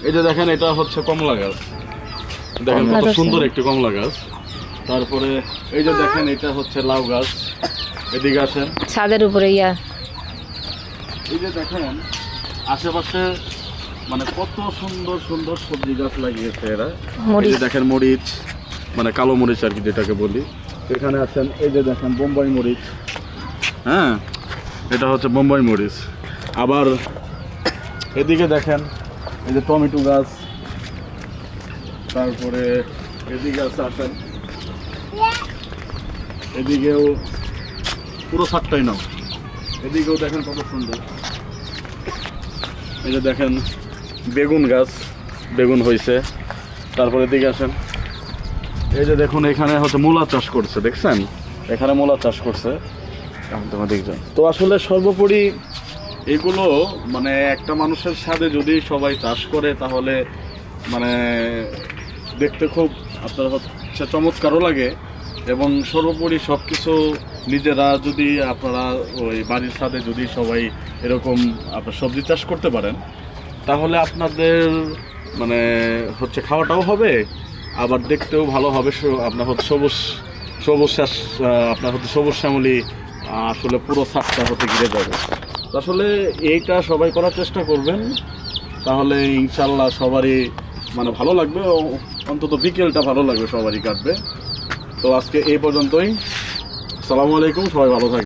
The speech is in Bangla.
এই যে দেখেন এটা হচ্ছে কমলা গাছ, দেখেন কত সুন্দর একটি কমলা গাছ। তারপরে এই যে দেখেন এটা হচ্ছে লাউ গাছ। এদিকে আসেন, ছাদের উপরে এই যে দেখেন আশেপাশে মানে কত সুন্দর সুন্দর সবজি গাছ লাগিয়েছে এরা। এই যে দেখেন মরিচ, মানে কালো মরিচ আর কি যেটাকে বলি। এখানে আছেন, এই যে দেখেন বোম্বাই মরিচ, হ্যাঁ এটা হচ্ছে বোম্বাই মরিচ। আবার এদিকে দেখেন এই যে টমেটো গাছ। তারপরে এদিকে আছে, আসেন এদিকেও পুরো ছাদটাই নাও। এদিকেও দেখেন কত সুন্দর। এই যে দেখেন বেগুন গাছ, বেগুন হয়েছে। তারপরে এদিকে আসেন, এই যে দেখুন এখানে হচ্ছে মূলা চাষ করছে, দেখছেন এখানে মূলা চাষ করছে। তো আসলে সর্বোপরি এগুলো মানে একটা মানুষের সাথে যদি সবাই চাষ করে তাহলে মানে দেখতে খুব আপনার হচ্ছে চমৎকারও লাগে। এবং সর্বোপরি সব কিছু নিজেরা যদি আপনারা ওই বাড়ির ছাদে যদি সবাই এরকম আপনার সবজি চাষ করতে পারেন তাহলে আপনাদের মানে হচ্ছে খাওয়াটাও হবে, আবার দেখতেও ভালো হবে। আপনার হচ্ছে সবুজ সবুজ শ্বাস, আপনার হচ্ছে সবুজ শ্যামলি আসলে পুরো ছাদটা হতে ঘিরে যাবে। আসলে এইটা সবাই করার চেষ্টা করবেন, তাহলে ইনশাল্লাহ সবারই মানে ভালো লাগবে, অন্তত বিকেলটা ভালো লাগবে, সবারই কাটবে। তো আজকে এই পর্যন্তই। আসসালামু আলাইকুম, সবাই ভালো থাকবেন।